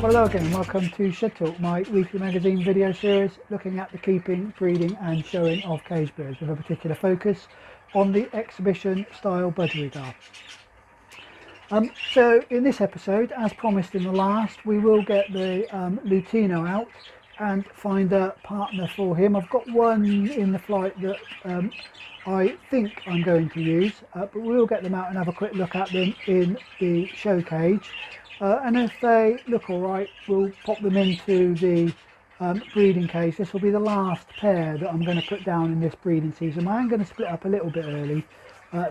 Hello again, welcome to Shed Talk, my weekly magazine video series looking at the keeping, breeding and showing of cage birds with a particular focus on the exhibition style budgerigar. So in this episode, as promised in the last, we will get the lutino out and find a partner for him. I've got one in the flight that I think I'm going to use, but we'll get them out and have a quick look at them in the show cage. And if they look all right, we'll pop them into the breeding cage. This will be the last pair that I'm going to put down in this breeding season. I am going to split up a little bit early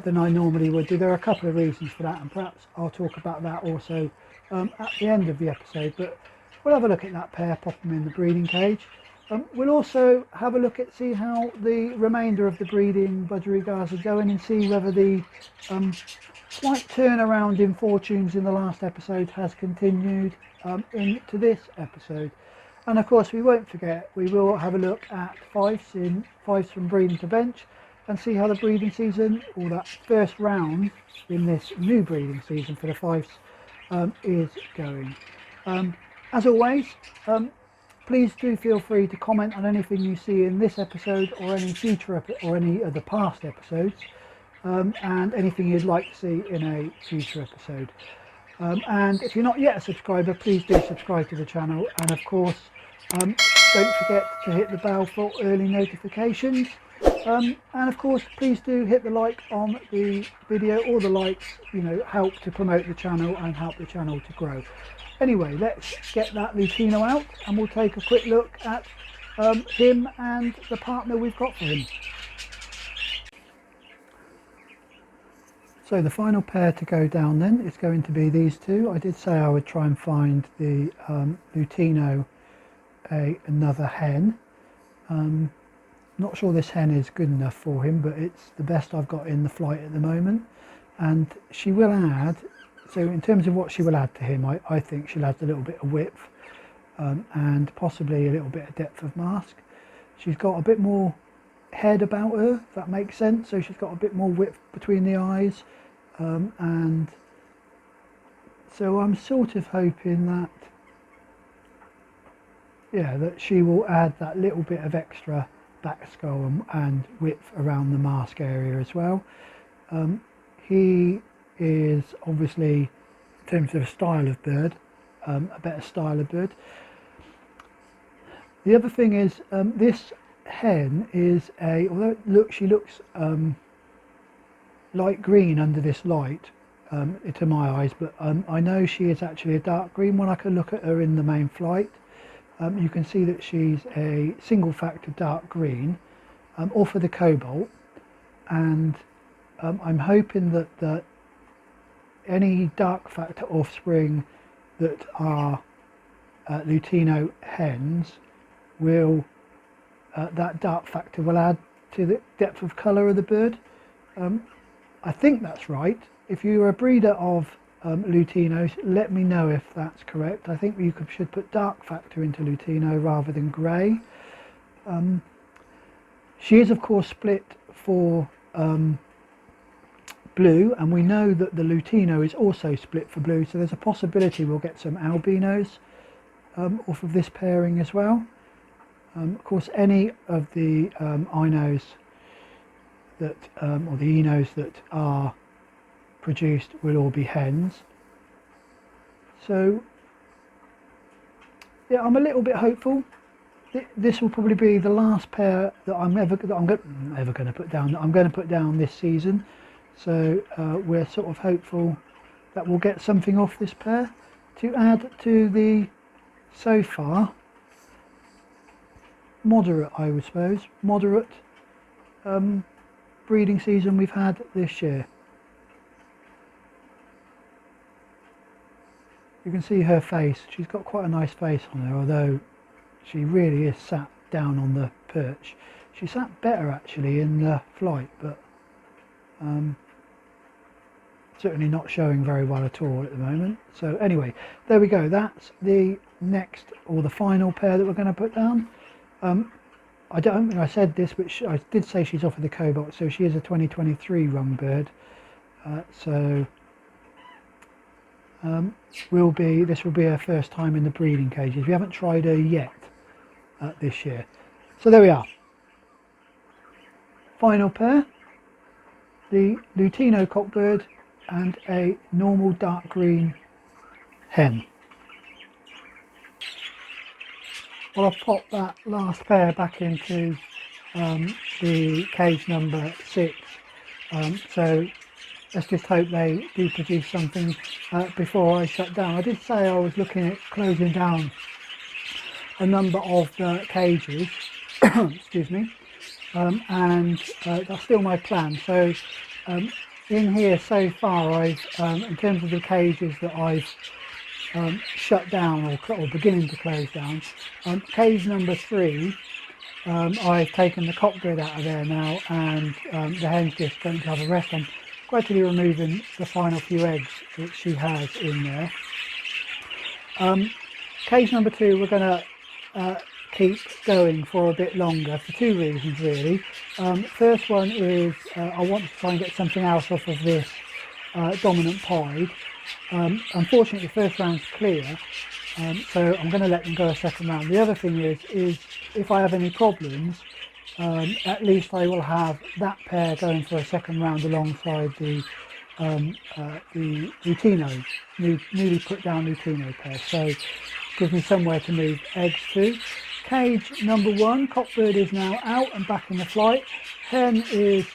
than I normally would do. There are a couple of reasons for that, and perhaps I'll talk about that also at the end of the episode. But we'll have a look at that pair, pop them in the breeding cage. We'll also have a look at see how the remainder of the breeding budgerigars are going and see whether the slight turnaround in fortunes in the last episode has continued into this episode. And of course we won't forget, we will have a look at Fifes from breeding to bench and see how the breeding season, or that first round in this new breeding season for the Fifes, is going. As always, please do feel free to comment on anything you see in this episode or any future or any of the past episodes, and anything you'd like to see in a future episode. And if you're not yet a subscriber, please do subscribe to the channel, and of course don't forget to hit the bell for early notifications, and of course please do hit the like on the video. All the likes, you know, help to promote the channel and help the channel to grow. Anyway, let's get that lutino out and we'll take a quick look at him and the partner we've got for him. So the final pair to go down then is going to be these two. I did say I would try and find the lutino another hen. Not sure this hen is good enough for him, but it's the best I've got in the flight at the moment. And she will add, so in terms of what she will add to him, I think she'll add a little bit of width and possibly a little bit of depth of mask. She's got a bit more head about her, if that makes sense. So she's got a bit more width between the eyes, and so I'm sort of hoping that, yeah, that she will add that little bit of extra back skull and width around the mask area as well. He is obviously, in terms of style of bird, a better style of bird. The other thing is, this hen is although she looks light green under this light to my eyes, but I know she is actually a dark green. When I can look at her in the main flight, you can see that she's a single factor dark green, or for the cobalt, and I'm hoping that any dark factor offspring that are lutino hens will, that dark factor will add to the depth of colour of the bird. I think that's right. If you're a breeder of lutinos, let me know if that's correct. I think you should put dark factor into lutino rather than grey. She is of course split for blue, and we know that the lutino is also split for blue, so there's a possibility we'll get some albinos off of this pairing as well. Of course, any of the inos that or the enos that are produced will all be hens. So yeah, I'm a little bit hopeful. This will probably be the last pair that I'm going to put down. That I'm going to put down this season. So we're sort of hopeful that we'll get something off this pair to add to the, so far, moderate, I would suppose, moderate breeding season we've had this year. You can see her face. She's got quite a nice face on her, although she really is sat down on the perch. She sat better actually in the flight, but certainly not showing very well at all at the moment. So anyway, there we go. That's the next, or the final pair that we're going to put down. I don't think I said this, but I did say she's off of the cobalt, so she is a 2023 rung bird. So this will be her first time in the breeding cages. We haven't tried her yet this year. So there we are. Final pair, the lutino cockbird and a normal dark green hen. Well, I've popped that last pair back into the cage number 6, so let's just hope they do produce something before I shut down. I did say I was looking at closing down a number of the cages excuse me, and that's still my plan. So in here so far, I've in terms of the cages that I've shut down or beginning to close down, cage number 3, I've taken the cockbird out of there now, and the hen's just going to have a rest. I'm gradually removing the final few eggs that she has in there. Cage number 2 we're going to keep going for a bit longer for 2 reasons really. First one is I want to try and get something else off of this dominant pied. Unfortunately the first round's clear, so I'm going to let them go a second round. The other thing is if I have any problems, at least I will have that pair going for a second round alongside the lutino, newly put down lutino pair, so gives me somewhere to move eggs to. Cage number 1, cockbird is now out and back in the flight. Hen is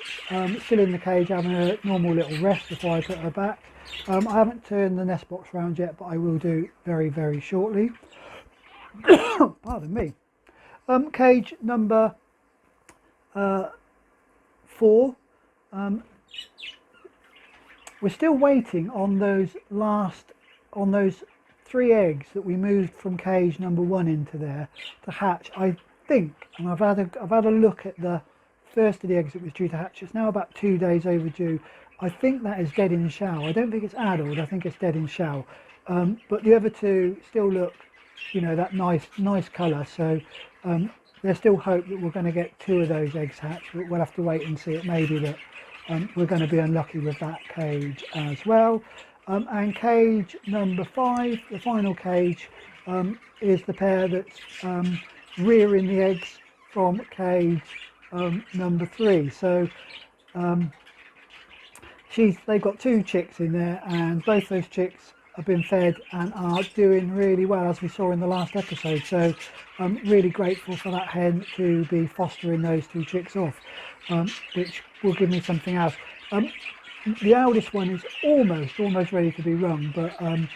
still in the cage having a normal little rest before I put her back. I haven't turned the nest box round yet, but I will do very, very shortly. Pardon me. Cage number 4. We're still waiting on those 3 eggs that we moved from cage number 1 into there to hatch. I think, and I've had a look at the first of the eggs that was due to hatch. It's now about 2 days overdue. I think that is dead in shell. I don't think it's addled. I think it's dead in shell. But the other 2 still look, you know, that nice colour. So there's still hope that we're going to get 2 of those eggs hatched. But we'll have to wait and see. It may be that we're going to be unlucky with that cage as well. And cage number 5, the final cage, is the pair that's rearing the eggs from cage number 3. So they've got 2 chicks in there, and both those chicks have been fed and are doing really well, as we saw in the last episode. So I'm really grateful for that hen to be fostering those 2 chicks off, which will give me something else. The eldest one is almost ready to be rung, but I'm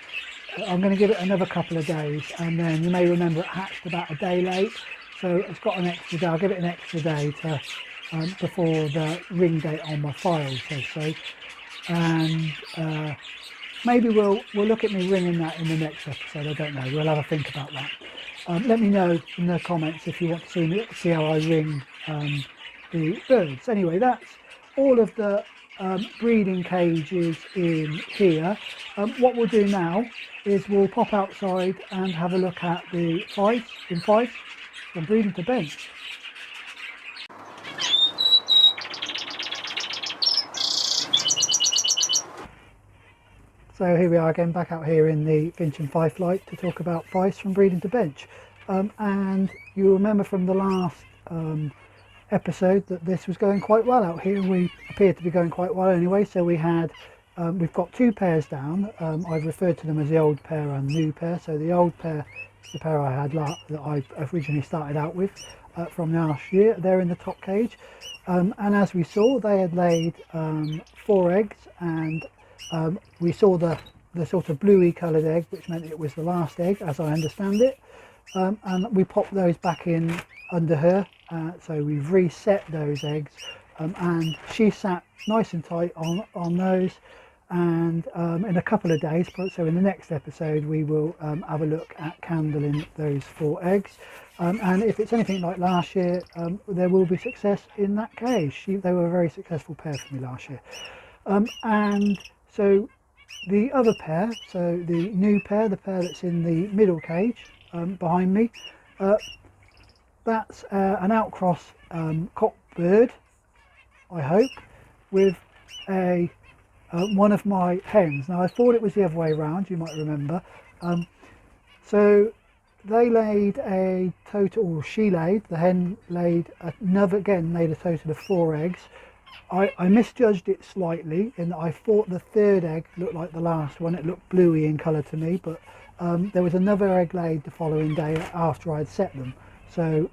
going to give it another couple of days, and then you may remember it hatched about a day late, so it's got an extra day. I'll give it an extra day to before the ring date on my file says so, and maybe we'll look at me ringing that in the next episode. I don't know, we'll have a think about that. Let me know in the comments if you want to see how I ring the birds. Anyway, that's all of the breeding cages in here. What we'll do now is we'll pop outside and have a look at the Fife from breeding to bench. So here we are again, back out here in the Finch and Fife light to talk about Fife from breeding to bench. And you remember from the last episode that this was going quite well out here. We appeared to be going quite well anyway. So we've got 2 pairs down. I've referred to them as the old pair and new pair. So the old pair is the pair I had that I originally started out with from last year. They're in the top cage, and as we saw, they had laid 4 eggs, and we saw the sort of bluey coloured egg, which meant it was the last egg, as I understand it, and we popped those back in under her. So we've reset those eggs, and she sat nice and tight on those, and in a couple of days, so in the next episode, we will have a look at candling those 4 eggs, and if it's anything like last year, there will be success in that cage. They were a very successful pair for me last year. And so the other pair, so the new pair, the pair that's in the middle cage behind me, that's an outcross cockbird, I hope, with a one of my hens. Now I thought it was the other way around, you might remember. So they laid a total, or she laid, the hen laid another, again laid a total of 4 eggs. I misjudged it slightly in that I thought the third egg looked like the last one. It looked bluey in colour to me, but there was another egg laid the following day after I'd set them. So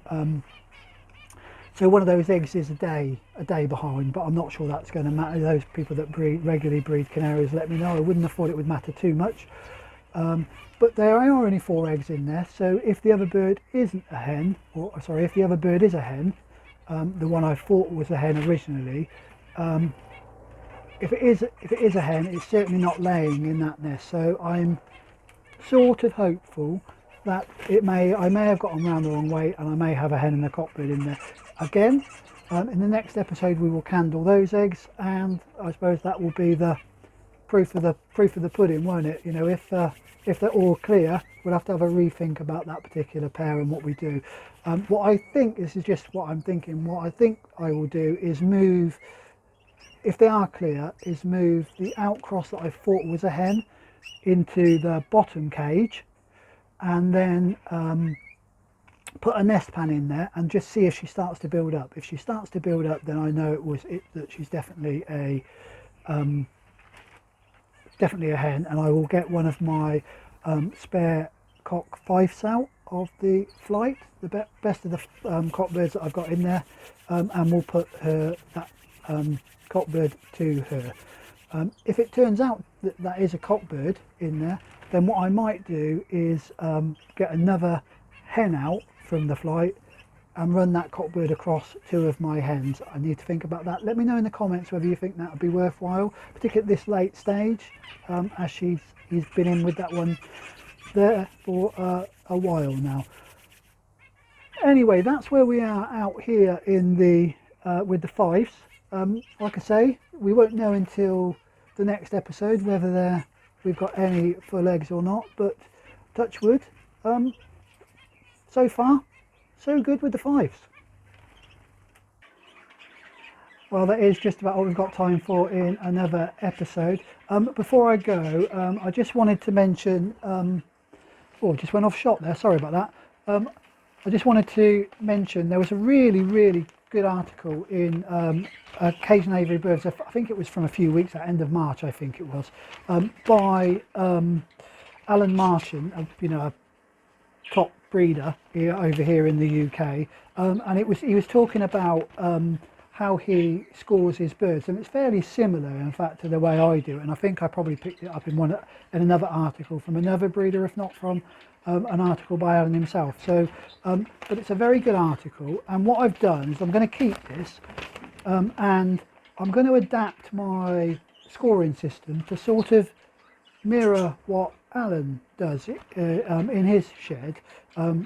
so one of those eggs is a day behind, but I'm not sure that's going to matter. Those people that regularly breed canaries, let me know. I wouldn't have thought it would matter too much. But there are only 4 eggs in there, so if the other bird isn't a hen, or sorry, if the other bird is a hen, the one I thought was a hen originally, if it is a hen, it's certainly not laying in that nest. So I'm sort of hopeful that I may have gotten round the wrong way, and I may have a hen and a cockbird in there. Again, in the next episode we will candle those eggs, and I suppose that will be the proof of the pudding, won't it? You know, if they're all clear, we'll have to have a rethink about that particular pair and what we do. What I think, this is just what I'm thinking, what I think I will do is move, if they are clear, is move the outcross that I thought was a hen into the bottom cage, and then put a nest pan in there and just see if she starts to build up. If she starts to build up, then I know that she's definitely a hen, and I will get one of my spare cock fifes out of the flight, the best of the cockbirds that I've got in there, and we'll put that cockbird to her. If it turns out that that is a cockbird in there, then what I might do is get another hen out from the flight and run that cockbird across 2 of my hens. I need to think about that. Let me know in the comments whether you think that would be worthwhile, particularly at this late stage, as he's been in with that one there for a while now. Anyway, that's where we are out here in the with the Fifes. Like I say, we won't know until the next episode whether we've got any full eggs or not, but touch wood, so far so good with the Fifes. Well, that is just about all we've got time for in another episode. Before I go, I just wanted to mention, just went off shot there, sorry about that. I just wanted to mention there was a really good article in Cage and Aviary Birds, I think it was from a few weeks, at end of March I think it was, by Alan Martian, a top breeder over here in the UK, and he was talking about how he scores his birds, and it's fairly similar in fact to the way I do it, and I think I probably picked it up in another article from another breeder, if not from an article by Alan himself. So but it's a very good article, and what I've done is I'm going to keep this and I'm going to adapt my scoring system to sort of mirror what Alan does in his shed. I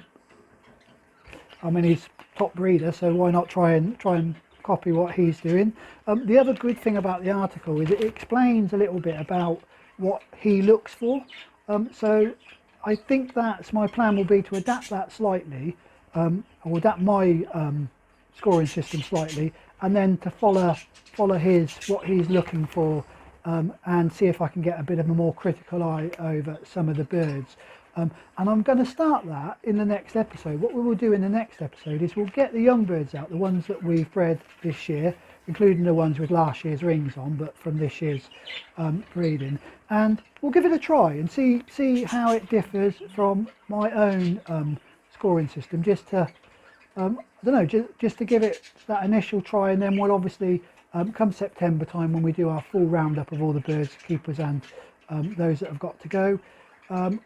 mean, he's top breeder, so why not try and copy what he's doing. The other good thing about the article is it explains a little bit about what he looks for, so I think that's my plan, will be to adapt that slightly, or adapt my scoring system slightly, and then to follow what he's looking for, and see if I can get a bit of a more critical eye over some of the birds. And I'm going to start that in the next episode. What we will do in the next episode is we'll get the young birds out, the ones that we've bred this year, including the ones with last year's rings on, but from this year's breeding, and we'll give it a try and see how it differs from my own scoring system, just to I don't know, just to give it that initial try, and then we'll obviously come September time, when we do our full roundup of all the birds, keepers and those that have got to go,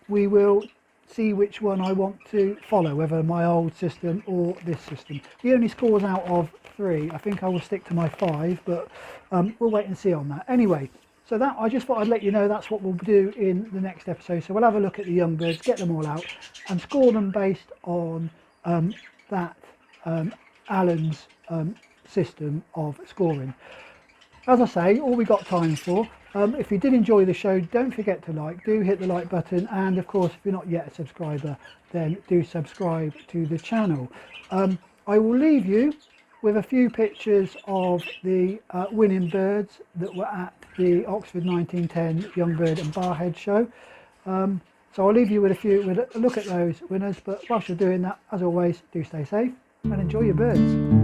we will see which one I want to follow, whether my old system or this system. He only scores out of 3. I think I will stick to my 5, but we'll wait and see on that. Anyway, so that, I just thought I'd let you know that's what we'll do in the next episode. So we'll have a look at the young birds, get them all out and score them based on that Alan's system of scoring. As I say, all we got time for. If you did enjoy the show, don't forget to do hit the like button, and of course if you're not yet a subscriber, then do subscribe to the channel. I will leave you with a few pictures of the winning birds that were at the Oxford 1910 Young Bird and Barhead show. So I'll leave you with a look at those winners, but whilst you're doing that, as always, do stay safe and enjoy your birds.